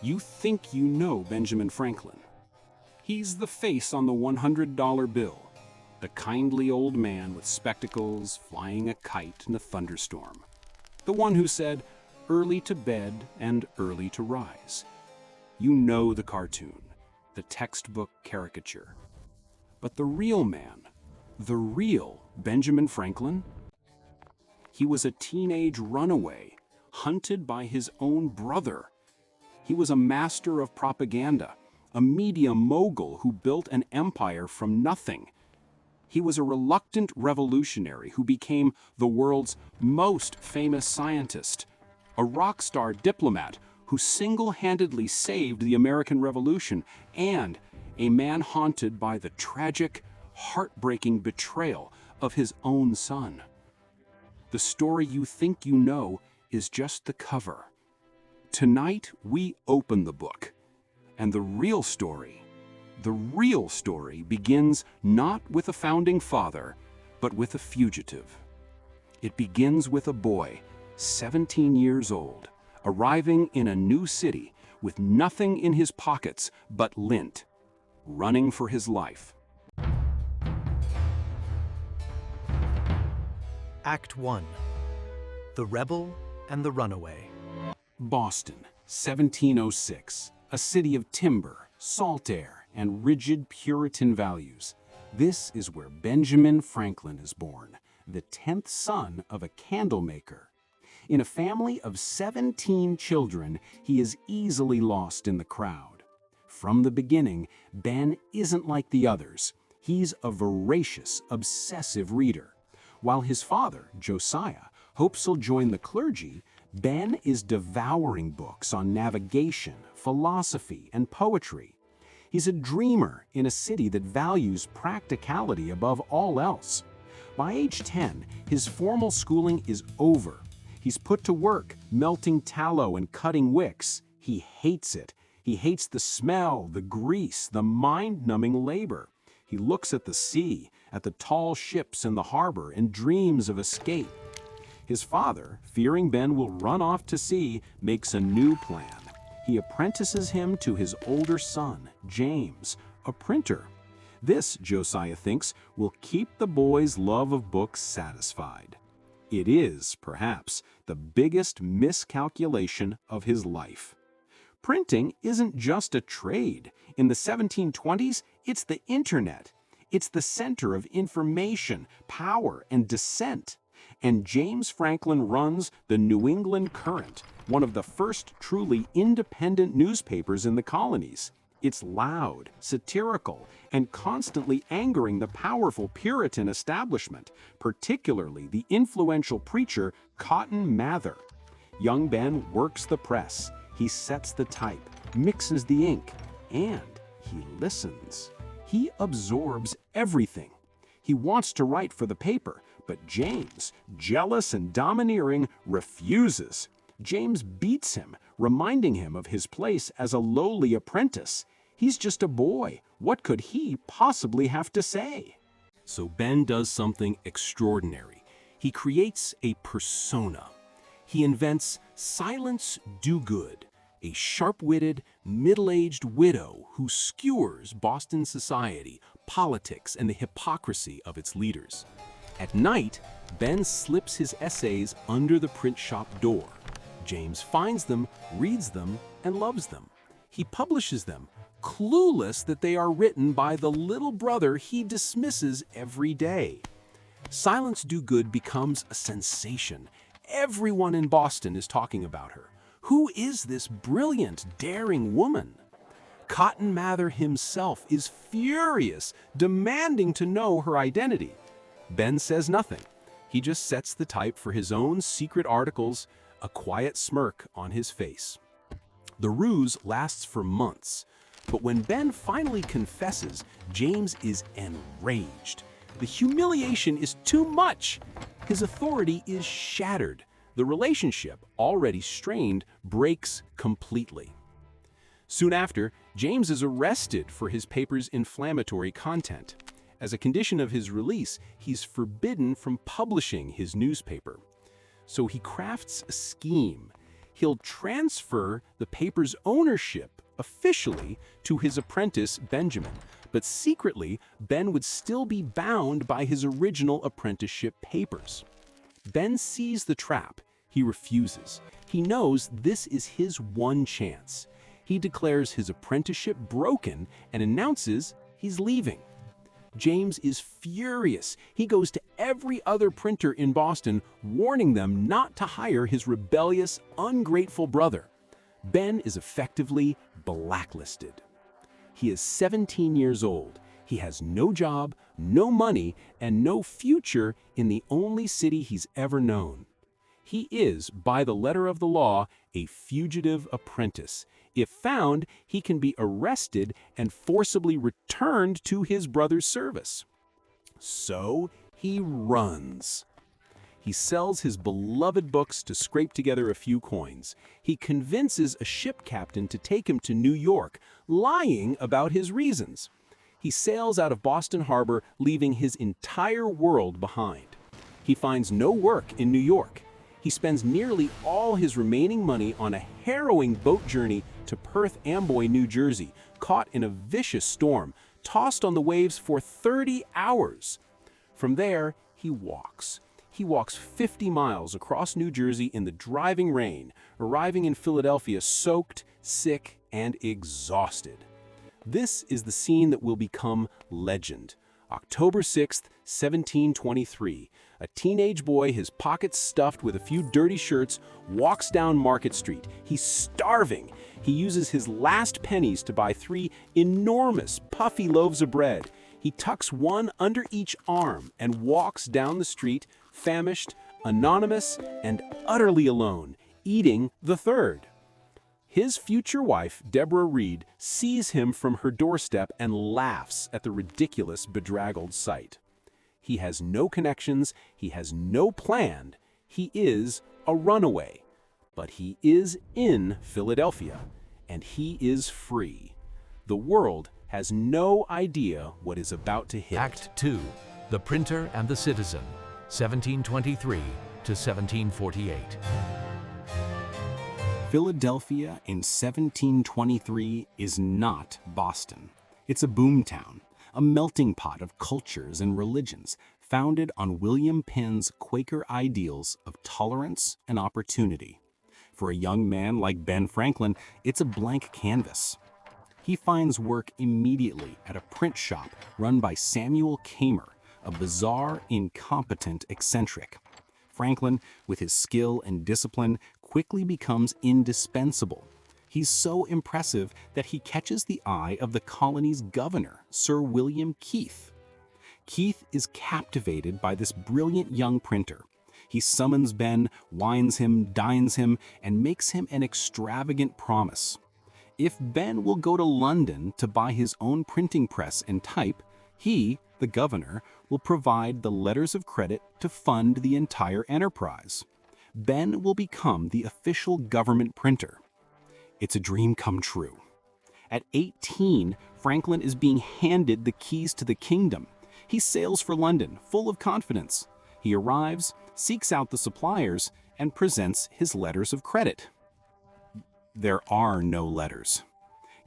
You think you know Benjamin Franklin. He's the face on the $100 bill, the kindly old man with spectacles flying a kite in a thunderstorm, the one who said, "Early to bed and early to rise." You know the cartoon, the textbook caricature. But the real man, the real Benjamin Franklin? He was a teenage runaway, hunted by his own brother. He was a master of propaganda, a media mogul who built an empire from nothing. He was a reluctant revolutionary who became the world's most famous scientist, a rock star diplomat who single-handedly saved the American Revolution, and a man haunted by the tragic, heartbreaking betrayal of his own son. The story you think you know is just the cover. Tonight, we open the book, and the real story begins not with a founding father, but with a fugitive. It begins with a boy, 17 years old, arriving in a new city with nothing in his pockets but lint, running for his life. Act 1. The Rebel and the Runaway. Boston, 1706, a city of timber, salt air, and rigid Puritan values. This is where Benjamin Franklin is born, the 10th son of a candle maker. In a family of 17 children, he is easily lost in the crowd. From the beginning, Ben isn't like the others. He's a voracious, obsessive reader. While his father, Josiah, hopes he'll join the clergy, Ben is devouring books on navigation, philosophy, and poetry. He's a dreamer in a city that values practicality above all else. By age 10, his formal schooling is over. He's put to work, melting tallow and cutting wicks. He hates it. He hates the smell, the grease, the mind-numbing labor. He looks at the sea, at the tall ships in the harbor, and dreams of escape. His father, fearing Ben will run off to sea, makes a new plan. He apprentices him to his older son, James, a printer. This, Josiah thinks, will keep the boy's love of books satisfied. It is, perhaps, the biggest miscalculation of his life. Printing isn't just a trade. In the 1720s, it's the internet. It's the center of information, power, and dissent. And James Franklin runs the New England Courant, one of the first truly independent newspapers in the colonies. It's loud, satirical, and constantly angering the powerful Puritan establishment, particularly the influential preacher Cotton Mather. Young Ben works the press. He sets the type, mixes the ink, and he listens. He absorbs everything. He wants to write for the paper, but James, jealous and domineering, refuses. James beats him, reminding him of his place as a lowly apprentice. He's just a boy. What could he possibly have to say? So Ben does something extraordinary. He creates a persona. He invents Silence Dogood, a sharp-witted, middle-aged widow who skewers Boston society, politics, and the hypocrisy of its leaders. At night, Ben slips his essays under the print shop door. James finds them, reads them, and loves them. He publishes them, clueless that they are written by the little brother he dismisses every day. Silence Dogood becomes a sensation. Everyone in Boston is talking about her. Who is this brilliant, daring woman? Cotton Mather himself is furious, demanding to know her identity. Ben says nothing. He just sets the type for his own secret articles, a quiet smirk on his face. The ruse lasts for months, but when Ben finally confesses, James is enraged. The humiliation is too much. His authority is shattered. The relationship, already strained, breaks completely. Soon after, James is arrested for his paper's inflammatory content. As a condition of his release, he's forbidden from publishing his newspaper. So he crafts a scheme. He'll transfer the paper's ownership officially to his apprentice, Benjamin, but secretly, Ben would still be bound by his original apprenticeship papers. Ben sees the trap. He refuses. He knows this is his one chance. He declares his apprenticeship broken and announces he's leaving. James is furious. He goes to every other printer in Boston, warning them not to hire his rebellious, ungrateful brother. Ben is effectively blacklisted. He is 17 years old. He has no job, no money, and no future in the only city he's ever known. He is, by the letter of the law, a fugitive apprentice. If found, he can be arrested and forcibly returned to his brother's service. So he runs. He sells his beloved books to scrape together a few coins. He convinces a ship captain to take him to New York, lying about his reasons. He sails out of Boston Harbor, leaving his entire world behind. He finds no work in New York. He spends nearly all his remaining money on a harrowing boat journey to Perth Amboy, New Jersey, caught in a vicious storm, tossed on the waves for 30 hours. From there, he walks. He walks 50 miles across New Jersey in the driving rain, arriving in Philadelphia soaked, sick, and exhausted. This is the scene that will become legend. October 6th, 1723. A teenage boy, his pockets stuffed with a few dirty shirts, walks down Market Street. He's starving. He uses his last pennies to buy 3 enormous, puffy loaves of bread. He tucks one under each arm and walks down the street, famished, anonymous, and utterly alone, eating the third. His future wife, Deborah Reed, sees him from her doorstep and laughs at the ridiculous, bedraggled sight. He has no connections, he has no plan, he is a runaway. But he is in Philadelphia, and he is free. The world has no idea what is about to hit. Act 2. The Printer and the Citizen, 1723 to 1748. Philadelphia in 1723 is not Boston. It's a boomtown, a melting pot of cultures and religions, founded on William Penn's Quaker ideals of tolerance and opportunity. For a young man like Ben Franklin, it's a blank canvas. He finds work immediately at a print shop run by Samuel Kamer, a bizarre, incompetent eccentric. Franklin, with his skill and discipline, quickly becomes indispensable. He's so impressive that he catches the eye of the colony's governor, Sir William Keith. Keith is captivated by this brilliant young printer. He summons Ben, wines him, dines him, and makes him an extravagant promise. If Ben will go to London to buy his own printing press and type, he, the governor, will provide the letters of credit to fund the entire enterprise. Ben will become the official government printer. It's a dream come true. At 18, Franklin is being handed the keys to the kingdom. He sails for London, full of confidence. He arrives, seeks out the suppliers, and presents his letters of credit. There are no letters.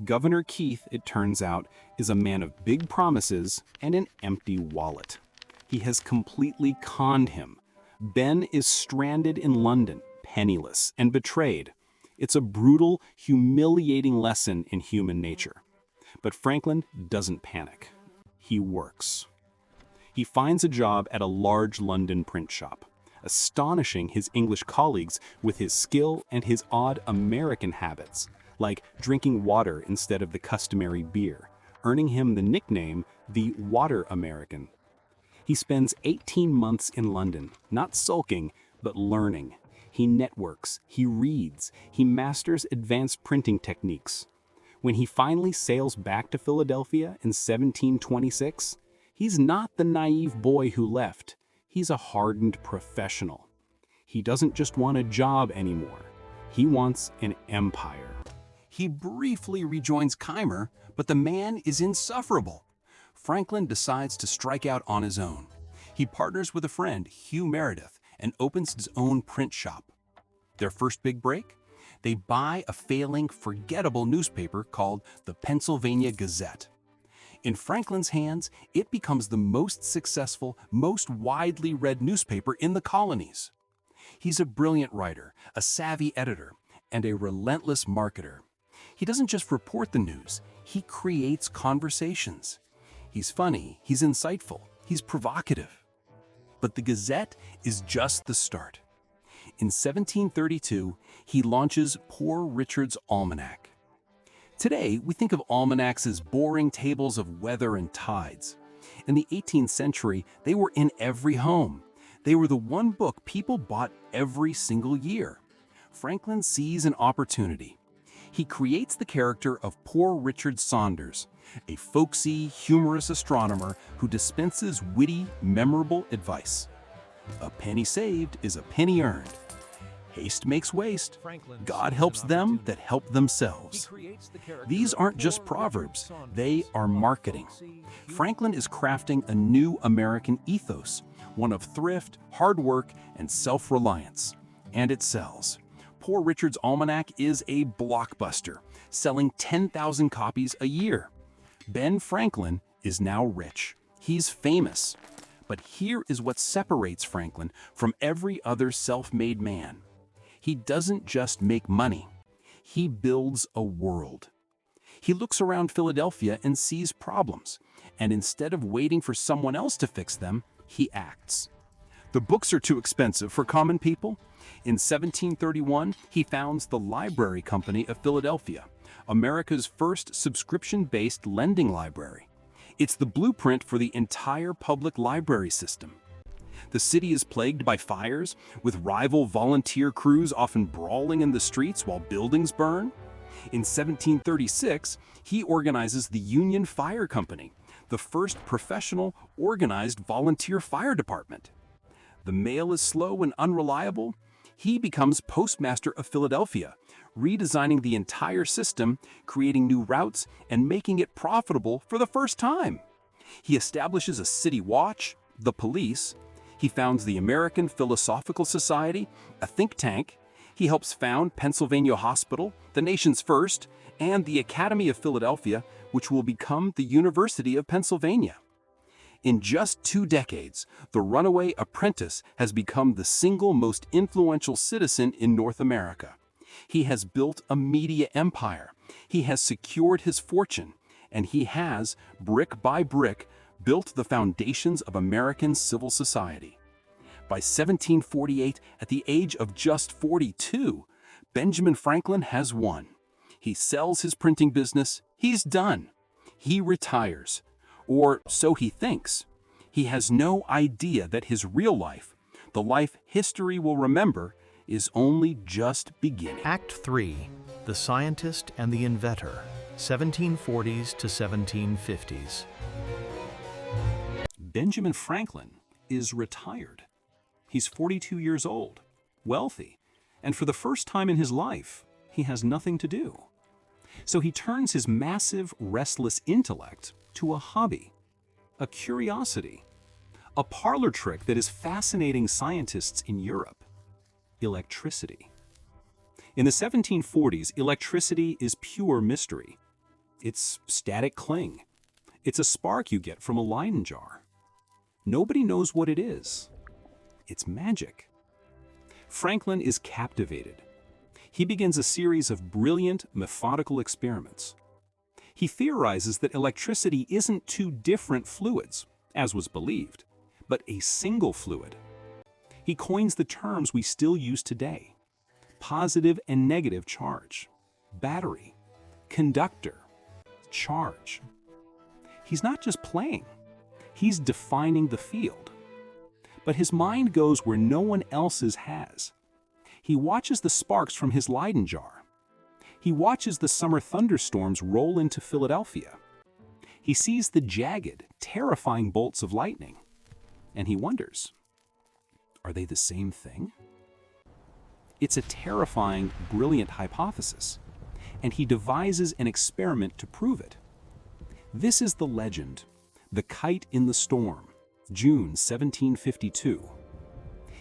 Governor Keith, it turns out, is a man of big promises and an empty wallet. He has completely conned him. Ben is stranded in London, penniless and betrayed. It's a brutal, humiliating lesson in human nature. But Franklin doesn't panic. He works. He finds a job at a large London print shop, astonishing his English colleagues with his skill and his odd American habits, like drinking water instead of the customary beer, earning him the nickname the Water American. He spends 18 months in London, not sulking, but learning. He networks, he reads, he masters advanced printing techniques. When he finally sails back to Philadelphia in 1726, he's not the naive boy who left. He's a hardened professional. He doesn't just want a job anymore. He wants an empire. He briefly rejoins Keimer, but the man is insufferable. Franklin decides to strike out on his own. He partners with a friend, Hugh Meredith, and opens his own print shop. Their first big break? They buy a failing, forgettable newspaper called the Pennsylvania Gazette. In Franklin's hands, it becomes the most successful, most widely read newspaper in the colonies. He's a brilliant writer, a savvy editor, and a relentless marketer. He doesn't just report the news, he creates conversations. He's funny, he's insightful, he's provocative. But the Gazette is just the start. In 1732, he launches Poor Richard's Almanac. Today, we think of almanacs as boring tables of weather and tides. In the 18th century, they were in every home. They were the one book people bought every single year. Franklin sees an opportunity. He creates the character of Poor Richard Saunders, a folksy, humorous astronomer who dispenses witty, memorable advice. A penny saved is a penny earned. Haste makes waste. God helps them that help themselves. These aren't just proverbs, they are marketing. Franklin is crafting a new American ethos, one of thrift, hard work, and self-reliance. And it sells. Poor Richard's Almanac is a blockbuster, selling 10,000 copies a year. Ben Franklin is now rich. He's famous. But here is what separates Franklin from every other self-made man. He doesn't just make money. He builds a world. He looks around Philadelphia and sees problems, and instead of waiting for someone else to fix them, he acts. The books are too expensive for common people. In 1731, he founds the Library Company of Philadelphia, America's first subscription-based lending library. It's the blueprint for the entire public library system. The city is plagued by fires, with rival volunteer crews often brawling in the streets while buildings burn. In 1736, he organizes the Union Fire Company, the first professional, organized volunteer fire department. The mail is slow and unreliable. He becomes postmaster of Philadelphia, redesigning the entire system, creating new routes, and making it profitable for the first time. He establishes a city watch, the police. He founds the American Philosophical Society, a think tank. He helps found Pennsylvania Hospital, the nation's first, and the Academy of Philadelphia, which will become the University of Pennsylvania. In just 2 decades, the runaway apprentice has become the single most influential citizen in North America. He has built a media empire. He has secured his fortune, and he has, brick by brick, built the foundations of American civil society. By 1748, at the age of just 42, Benjamin Franklin has won. He sells his printing business. He's done. He retires. Or so he thinks. He has no idea that his real life, the life history will remember, is only just beginning. Act 3. The Scientist and the Inventor, 1740s to 1750s. Benjamin Franklin is retired. He's 42 years old, wealthy, and for the first time in his life, he has nothing to do. So he turns his massive, restless intellect to a hobby, a curiosity, a parlor trick that is fascinating scientists in Europe: electricity. In the 1740s, electricity is pure mystery. It's static cling. It's a spark you get from a Leyden jar. Nobody knows what it is. It's magic. Franklin is captivated. He begins a series of brilliant, methodical experiments. He theorizes that electricity isn't two different fluids, as was believed, but a single fluid. He coins the terms we still use today: positive and negative charge, battery, conductor, charge. He's not just playing, he's defining the field. But his mind goes where no one else's has. He watches the sparks from his Leyden jar. He watches the summer thunderstorms roll into Philadelphia. He sees the jagged, terrifying bolts of lightning. And he wonders, are they the same thing? It's a terrifying, brilliant hypothesis, and he devises an experiment to prove it. This is the legend, the kite in the storm, June 1752.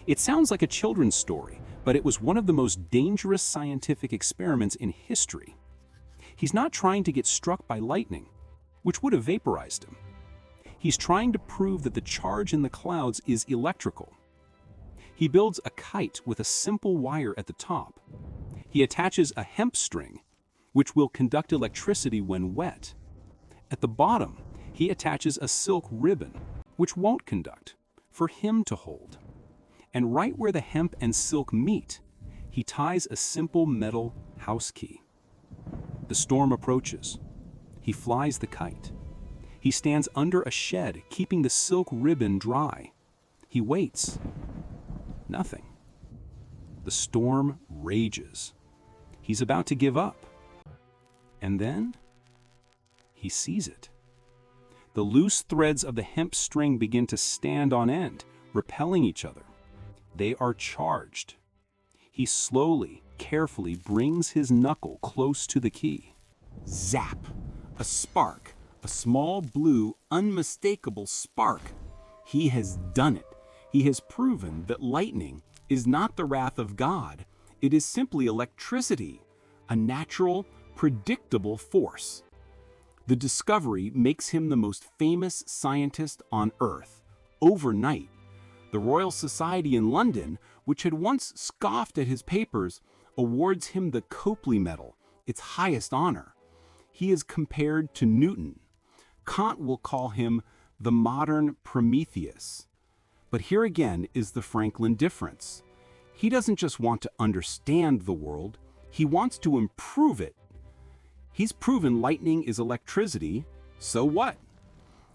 It sounds like a children's story, but it was one of the most dangerous scientific experiments in history. He's not trying to get struck by lightning, which would have vaporized him. He's trying to prove that the charge in the clouds is electrical. He builds a kite with a simple wire at the top. He attaches a hemp string, which will conduct electricity when wet. At the bottom, he attaches a silk ribbon, which won't conduct, for him to hold. And right where the hemp and silk meet, he ties a simple metal house key. The storm approaches. He flies the kite. He stands under a shed, keeping the silk ribbon dry. He waits. Nothing. The storm rages. He's about to give up. And then he sees it. The loose threads of the hemp string begin to stand on end, repelling each other. They are charged. He slowly, carefully brings his knuckle close to the key. Zap! A spark, a small blue, unmistakable spark. He has done it. He has proven that lightning is not the wrath of God. It is simply electricity, a natural, predictable force. The discovery makes him the most famous scientist on Earth. Overnight, the Royal Society in London, which had once scoffed at his papers, awards him the Copley Medal, its highest honor. He is compared to Newton. Kant will call him the modern Prometheus. But here again is the Franklin difference. He doesn't just want to understand the world, he wants to improve it. He's proven lightning is electricity, so what?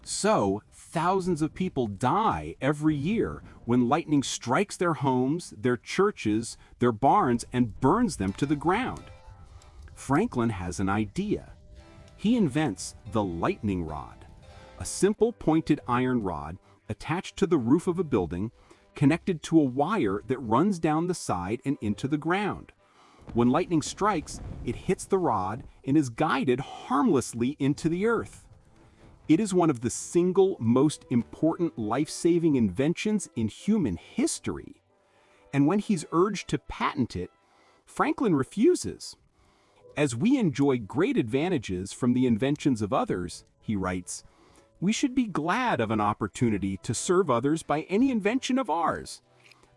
So, thousands of people die every year when lightning strikes their homes, their churches, their barns, and burns them to the ground. Franklin has an idea. He invents the lightning rod, a simple pointed iron rod attached to the roof of a building, connected to a wire that runs down the side and into the ground. When lightning strikes, it hits the rod and is guided harmlessly into the earth. It is one of the single most important life-saving inventions in human history. And when he's urged to patent it, Franklin refuses. As we enjoy great advantages from the inventions of others, he writes, we should be glad of an opportunity to serve others by any invention of ours.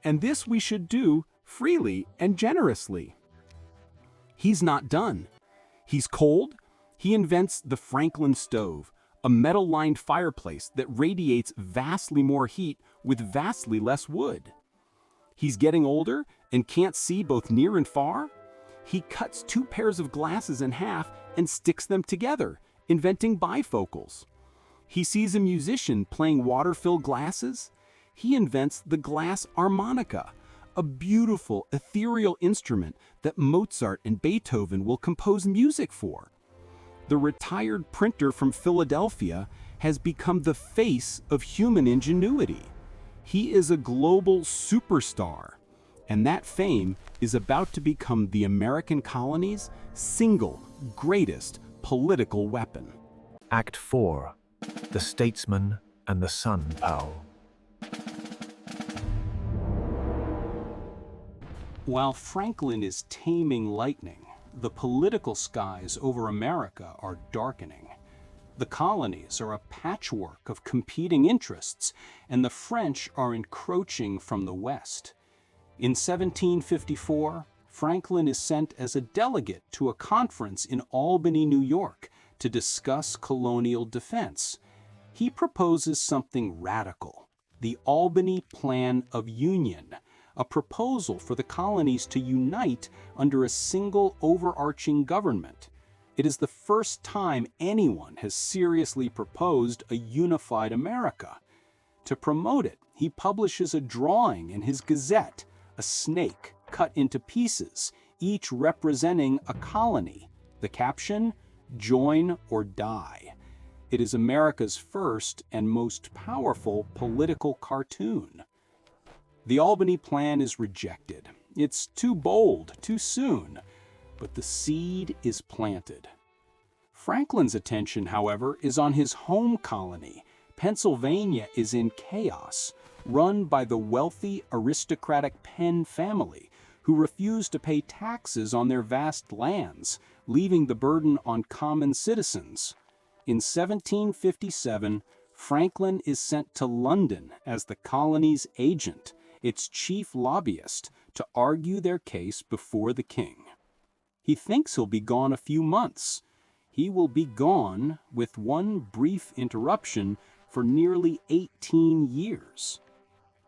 And this we should do freely and generously. He's not done. He's cold. He invents the Franklin stove, a metal-lined fireplace that radiates vastly more heat with vastly less wood. He's getting older and can't see both near and far. He cuts two pairs of glasses in half and sticks them together, inventing bifocals. He sees a musician playing water-filled glasses. He invents the glass harmonica, a beautiful, ethereal instrument that Mozart and Beethoven will compose music for. The retired printer from Philadelphia has become the face of human ingenuity. He is a global superstar, and that fame is about to become the American colony's single greatest political weapon. Act 4. The Statesman and the Sun Pal. While Franklin is taming lightning, the political skies over America are darkening. The colonies are a patchwork of competing interests, and the French are encroaching from the west. In 1754, Franklin is sent as a delegate to a conference in Albany, New York, to discuss colonial defense. He proposes something radical, the Albany Plan of Union, a proposal for the colonies to unite under a single overarching government. It is the first time anyone has seriously proposed a unified America. To promote it, he publishes a drawing in his Gazette, a snake cut into pieces, each representing a colony. The caption, "Join or Die." It is America's first and most powerful political cartoon. The Albany Plan is rejected. It's too bold, too soon, but the seed is planted. Franklin's attention, however, is on his home colony. Pennsylvania is in chaos, run by the wealthy aristocratic Penn family, who refuse to pay taxes on their vast lands, leaving the burden on common citizens. In 1757, Franklin is sent to London as the colony's agent, its chief lobbyist, to argue their case before the king. He thinks he'll be gone a few months. He will be gone, with one brief interruption, for nearly 18 years.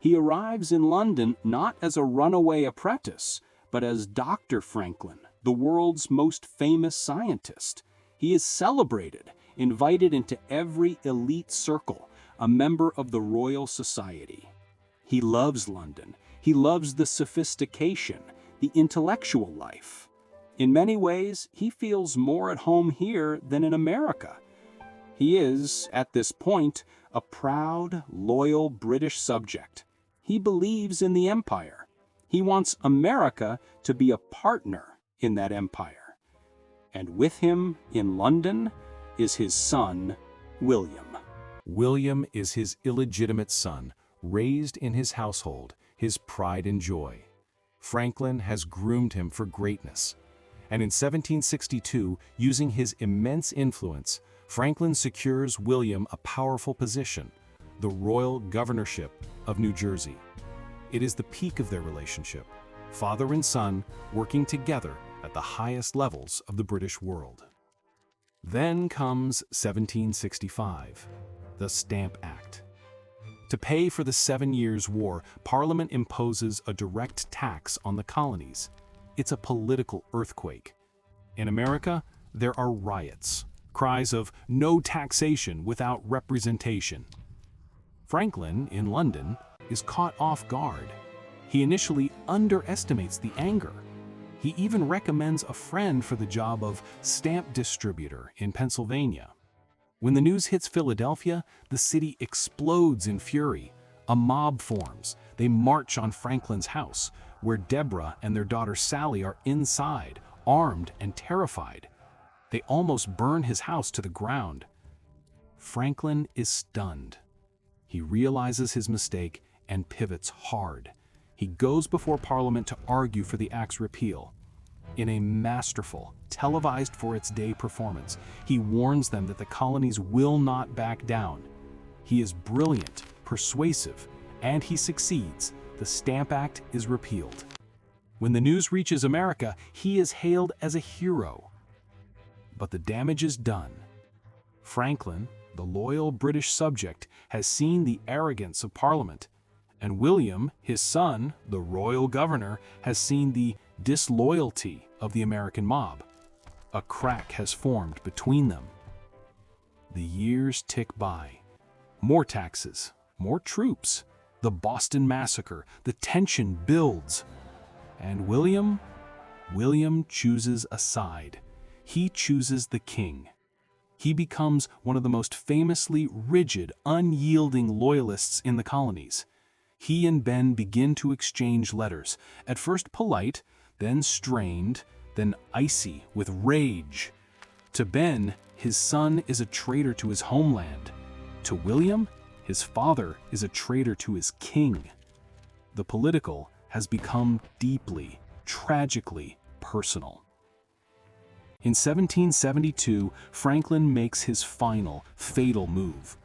He arrives in London not as a runaway apprentice, but as Dr. Franklin, the world's most famous scientist. He is celebrated, invited into every elite circle, a member of the Royal Society. He loves London. He loves the sophistication, the intellectual life. In many ways, he feels more at home here than in America. He is, at this point, a proud, loyal British subject. He believes in the empire. He wants America to be a partner in that empire. And with him in London is his son, William. William is his illegitimate son, raised in his household, his pride and joy. Franklin has groomed him for greatness. And in 1762, using his immense influence, Franklin secures William a powerful position, the royal governorship of New Jersey. It is the peak of their relationship, father and son working together at the highest levels of the British world. Then comes 1765, the Stamp Act. To pay for the 7 Years' War, Parliament imposes a direct tax on the colonies. It's a political earthquake. In America, there are riots, cries of no taxation without representation. Franklin, in London, is caught off guard. He initially underestimates the anger. He even recommends a friend for the job of stamp distributor in Pennsylvania. When the news hits Philadelphia, the city explodes in fury. A mob forms. They march on Franklin's house, where Deborah and their daughter Sally are inside, armed and terrified. They almost burn his house to the ground. Franklin is stunned. He realizes his mistake and pivots hard. He goes before Parliament to argue for the Act's repeal. In a masterful, televised for its day performance, he warns them that the colonies will not back down. He is brilliant, persuasive, and he succeeds. The Stamp Act is repealed. When the news reaches America, he is hailed as a hero. But the damage is done. Franklin, the loyal British subject, has seen the arrogance of Parliament, and William, his son, the royal governor, has seen the disloyalty of the American mob. A crack has formed between them. The years tick by. More taxes, more troops, the Boston Massacre, the tension builds. And William chooses a side. He chooses the king. He becomes one of the most famously rigid, unyielding loyalists in the colonies. He and Ben begin to exchange letters, at first polite, then strained, then icy with rage. To Ben, his son is a traitor to his homeland. To William, his father is a traitor to his king. The political has become deeply, tragically personal. In 1772, Franklin makes his final, fatal move.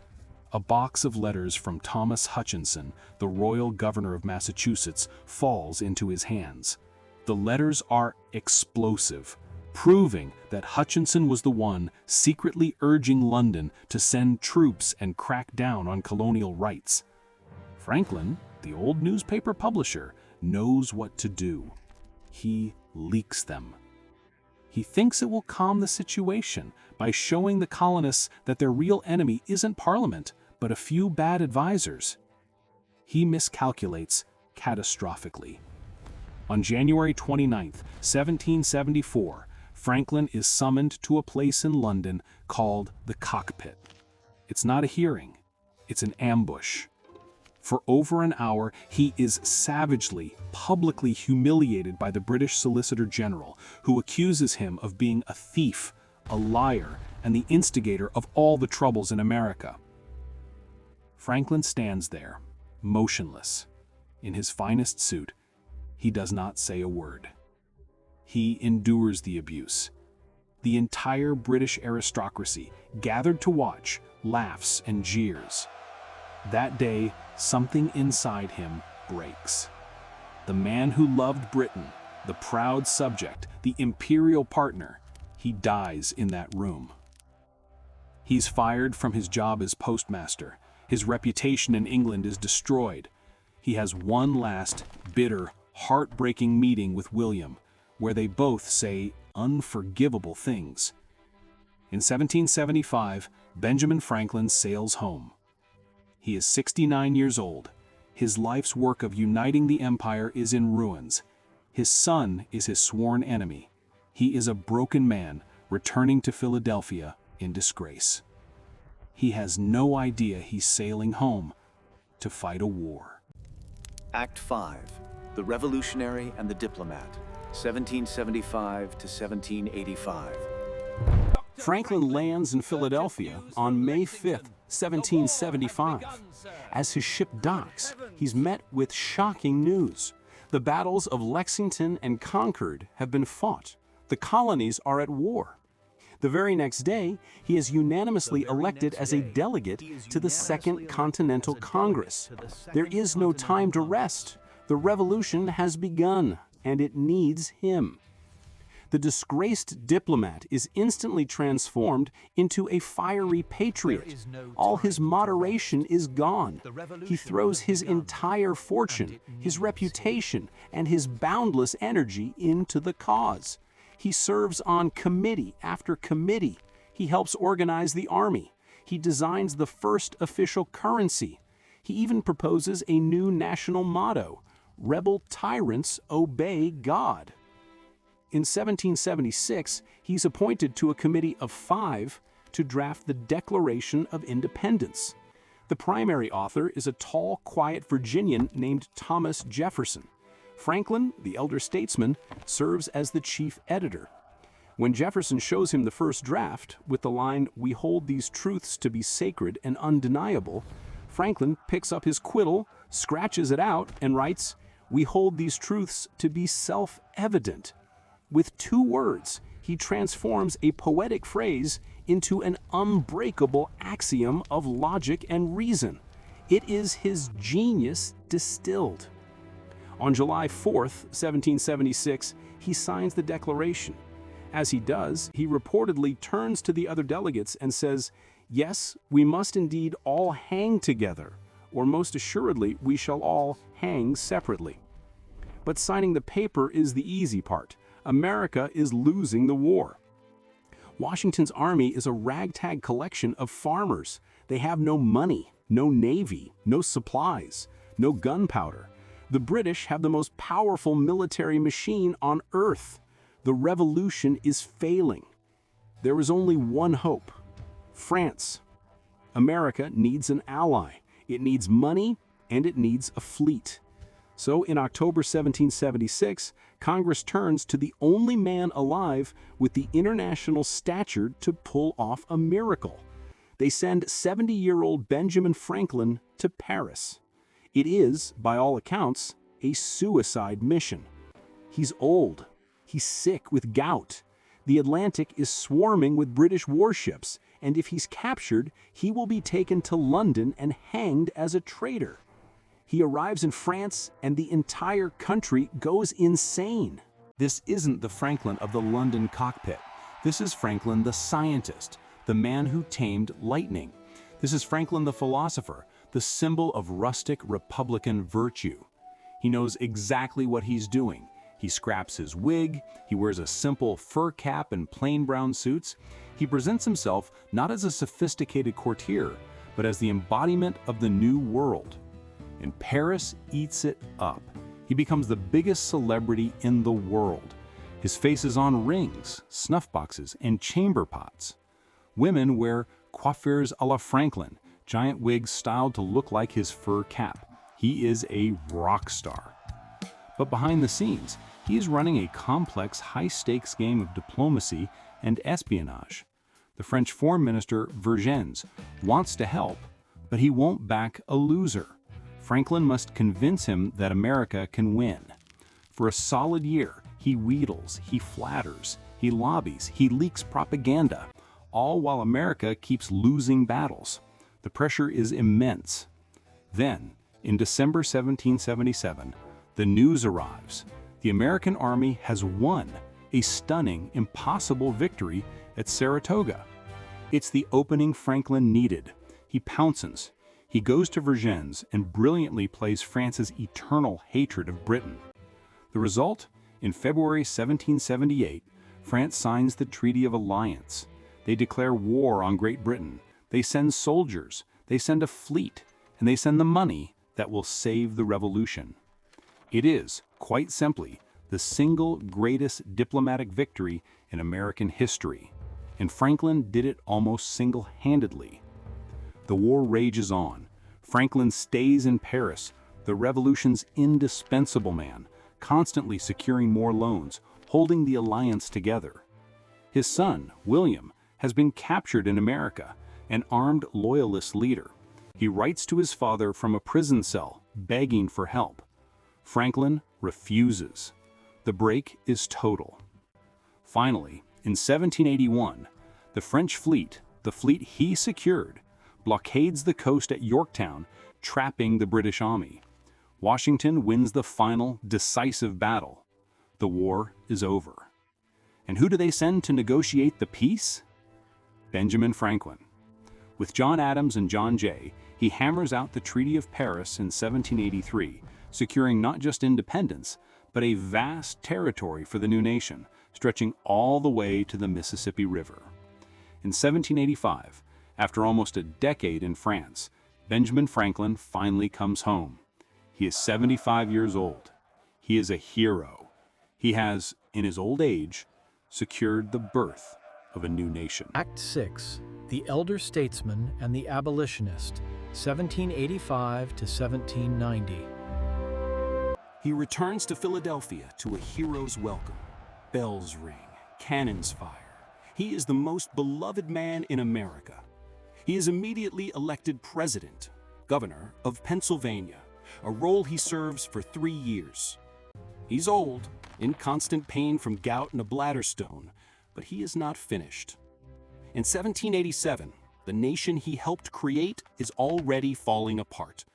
A box of letters from Thomas Hutchinson, the royal governor of Massachusetts, falls into his hands. The letters are explosive, proving that Hutchinson was the one secretly urging London to send troops and crack down on colonial rights. Franklin, the old newspaper publisher, knows what to do. He leaks them. He thinks it will calm the situation by showing the colonists that their real enemy isn't Parliament, but a few bad advisors. He miscalculates catastrophically. On January 29, 1774, Franklin is summoned to a place in London called the Cockpit. It's not a hearing, it's an ambush. For over an hour, he is savagely, publicly humiliated by the British Solicitor General, who accuses him of being a thief, a liar, and the instigator of all the troubles in America. Franklin stands there, motionless. In his finest suit, He does not say a word. He endures the abuse. The entire British aristocracy, gathered to watch, laughs and jeers. That day, something inside him breaks. The man who loved Britain, the proud subject, the imperial partner, he dies in that room. He's fired from his job as postmaster. His reputation in England is destroyed. He has one last, bitter, heartbreaking meeting with William, where they both say unforgivable things. In 1775, Benjamin Franklin sails home. He is 69 years old. His life's work of uniting the empire is in ruins. His son is his sworn enemy. He is a broken man, returning to Philadelphia in disgrace. He has no idea he's sailing home to fight a war. Act 5. The Revolutionary and the Diplomat, 1775 to 1785. Franklin lands in Philadelphia on May 5th, 1775. As his ship docks, he's met with shocking news. The battles of Lexington and Concord have been fought. The colonies are at war. The very next day, he is unanimously elected as a delegate to the Second Continental Congress. There is no time to rest. The revolution has begun, and it needs him. The disgraced diplomat is instantly transformed into a fiery patriot. All his moderation is gone. He throws his entire fortune, his reputation, and his boundless energy into the cause. He serves on committee after committee. He helps organize the army. He designs the first official currency. He even proposes a new national motto: "Rebel tyrants obey God." In 1776, he's appointed to a committee of 5 to draft the Declaration of Independence. The primary author is a tall, quiet Virginian named Thomas Jefferson. Franklin, the elder statesman, serves as the chief editor. When Jefferson shows him the first draft, with the line, "We hold these truths to be sacred and undeniable," Franklin picks up his quill, scratches it out, and writes, "We hold these truths to be self-evident." With 2 words, he transforms a poetic phrase into an unbreakable axiom of logic and reason. It is his genius distilled. On July 4th, 1776, he signs the Declaration. As he does, he reportedly turns to the other delegates and says, "Yes, we must indeed all hang together, or most assuredly we shall all hang separately." But signing the paper is the easy part. America is losing the war. Washington's army is a ragtag collection of farmers. They have no money, no navy, no supplies, no gunpowder. The British have the most powerful military machine on earth. The revolution is failing. There is only one hope: France. America needs an ally. It needs money, and it needs a fleet. So in October 1776, Congress turns to the only man alive with the international stature to pull off a miracle. They send 70-year-old Benjamin Franklin to Paris. It is, by all accounts, a suicide mission. He's old. He's sick with gout. The Atlantic is swarming with British warships, and if he's captured, he will be taken to London and hanged as a traitor. He arrives in France, and the entire country goes insane. This isn't the Franklin of the London cockpit. This is Franklin the scientist, the man who tamed lightning. This is Franklin the philosopher, the symbol of rustic republican virtue. He knows exactly what he's doing. He scraps his wig, he wears a simple fur cap and plain brown suits. He presents himself not as a sophisticated courtier, but as the embodiment of the new world. And Paris eats it up. He becomes the biggest celebrity in the world. His face is on rings, snuff boxes, and chamber pots. Women wear coiffures a la Franklin, giant wigs styled to look like his fur cap. He is a rock star. But behind the scenes, he is running a complex, high-stakes game of diplomacy and espionage. The French Foreign Minister, Vergennes, wants to help, but he won't back a loser. Franklin must convince him that America can win. For a solid year, he wheedles, he flatters, he lobbies, he leaks propaganda, all while America keeps losing battles. The pressure is immense. Then, in December 1777, the news arrives. The American army has won a stunning, impossible victory at Saratoga. It's the opening Franklin needed. He pounces. He goes to Vergennes and brilliantly plays France's eternal hatred of Britain. The result? In February 1778, France signs the Treaty of Alliance. They declare war on Great Britain. They send soldiers, they send a fleet, and they send the money that will save the revolution. It is, quite simply, the single greatest diplomatic victory in American history, and Franklin did it almost single-handedly. The war rages on. Franklin stays in Paris, the revolution's indispensable man, constantly securing more loans, holding the alliance together. His son, William, has been captured in America, an armed Loyalist leader. He writes to his father from a prison cell, begging for help. Franklin refuses. The break is total. Finally, in 1781, the French fleet, the fleet he secured, blockades the coast at Yorktown, trapping the British army. Washington wins the final, decisive battle. The war is over. And who do they send to negotiate the peace? Benjamin Franklin. With John Adams and John Jay, he hammers out the Treaty of Paris in 1783, securing not just independence, but a vast territory for the new nation, stretching all the way to the Mississippi River. In 1785, after almost a decade in France, Benjamin Franklin finally comes home. He is 75 years old. He is a hero. He has, in his old age, secured the birth of a new nation. Act 6. The Elder Statesman and the Abolitionist, 1785 to 1790. He returns to Philadelphia to a hero's welcome. Bells ring, cannons fire. He is the most beloved man in America. He is immediately elected president, governor of Pennsylvania, a role he serves for 3 years. He's old, in constant pain from gout and a bladder stone, but he is not finished. In 1787, the nation he helped create is already falling apart.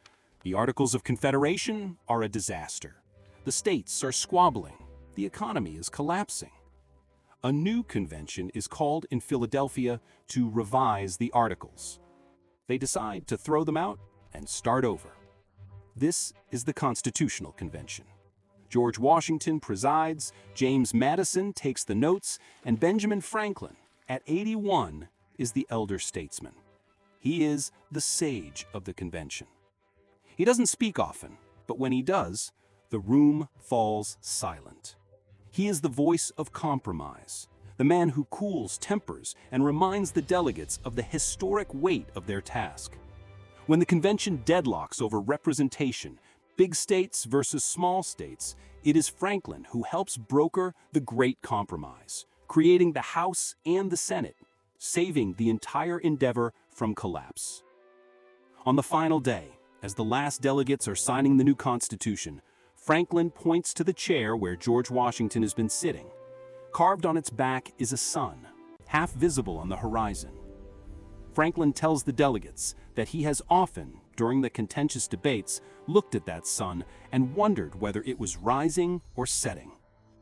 The Articles of Confederation are a disaster. The states are squabbling. The economy is collapsing. A new convention is called in Philadelphia to revise the Articles. They decide to throw them out and start over. This is the Constitutional Convention. George Washington presides, James Madison takes the notes, and Benjamin Franklin, at 81, is the elder statesman. He is the sage of the convention. He doesn't speak often, but when he does, the room falls silent. He is the voice of compromise, the man who cools tempers and reminds the delegates of the historic weight of their task. When the convention deadlocks over representation, big states versus small states, it is Franklin who helps broker the Great Compromise, creating the House and the Senate, saving the entire endeavor from collapse. On the final day, as the last delegates are signing the new Constitution, Franklin points to the chair where George Washington has been sitting. Carved on its back is a sun, half visible on the horizon. Franklin tells the delegates that he has often, during the contentious debates, looked at that sun and wondered whether it was rising or setting.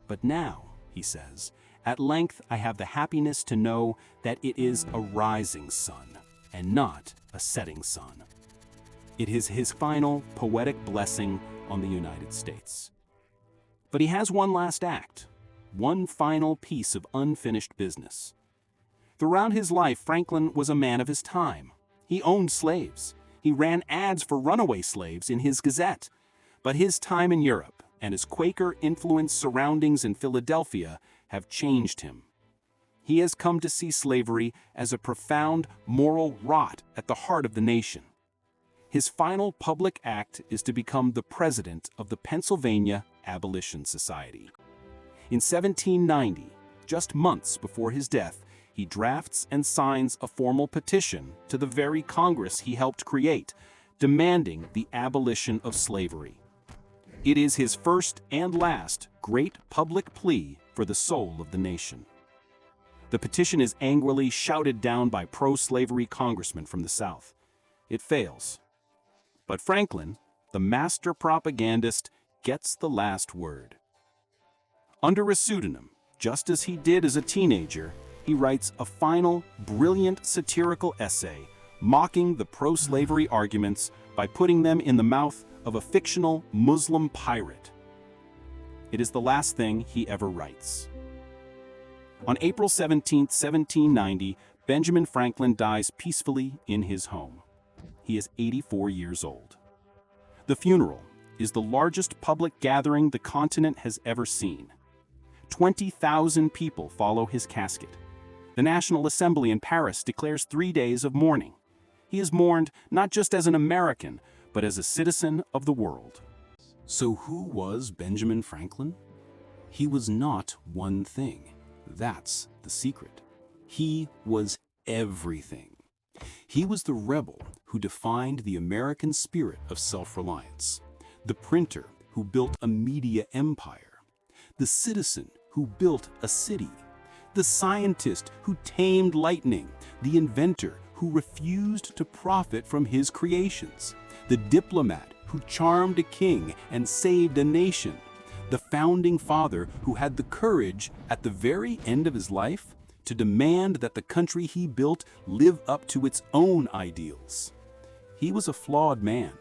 But now, he says, at length I have the happiness to know that it is a rising sun and not a setting sun. It is his final poetic blessing on the United States. But he has one last act, one final piece of unfinished business. Throughout his life, Franklin was a man of his time. He owned slaves. He ran ads for runaway slaves in his Gazette. But his time in Europe and his Quaker-influenced surroundings in Philadelphia have changed him. He has come to see slavery as a profound moral rot at the heart of the nation. His final public act is to become the president of the Pennsylvania Abolition Society. In 1790, just months before his death, he drafts and signs a formal petition to the very Congress he helped create, demanding the abolition of slavery. It is his first and last great public plea for the soul of the nation. The petition is angrily shouted down by pro-slavery congressmen from the South. It fails. But Franklin, the master propagandist, gets the last word. Under a pseudonym, just as he did as a teenager, he writes a final, brilliant satirical essay mocking the pro-slavery arguments by putting them in the mouth of a fictional Muslim pirate. It is the last thing he ever writes. On April 17, 1790, Benjamin Franklin dies peacefully in his home. He is 84 years old. The funeral is the largest public gathering the continent has ever seen. 20,000 people follow his casket. The National Assembly in Paris declares 3 days of mourning. He is mourned not just as an American, but as a citizen of the world. So who was Benjamin Franklin? He was not one thing. That's the secret. He was everything. He was the rebel who defined the American spirit of self-reliance, the printer who built a media empire, the citizen who built a city, the scientist who tamed lightning, the inventor who refused to profit from his creations, the diplomat who charmed a king and saved a nation, the founding father who had the courage at the very end of his life to demand that the country he built live up to its own ideals. He was a flawed man.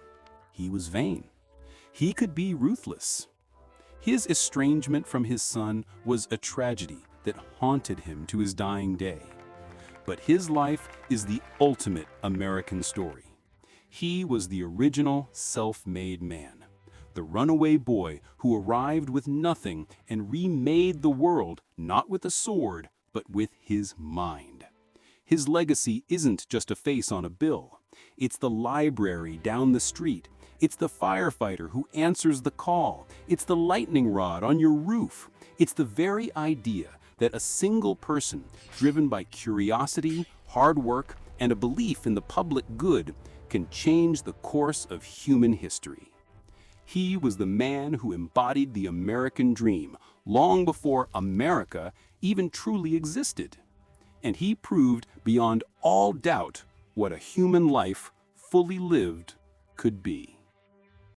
He was vain. He could be ruthless. His estrangement from his son was a tragedy that haunted him to his dying day. But his life is the ultimate American story. He was the original self-made man, the runaway boy who arrived with nothing and remade the world not with a sword, but with his mind. His legacy isn't just a face on a bill. It's the library down the street. It's the firefighter who answers the call. It's the lightning rod on your roof. It's the very idea that a single person, driven by curiosity, hard work, and a belief in the public good, can change the course of human history. He was the man who embodied the American dream long before America even truly existed. And he proved beyond all doubt what a human life fully lived could be.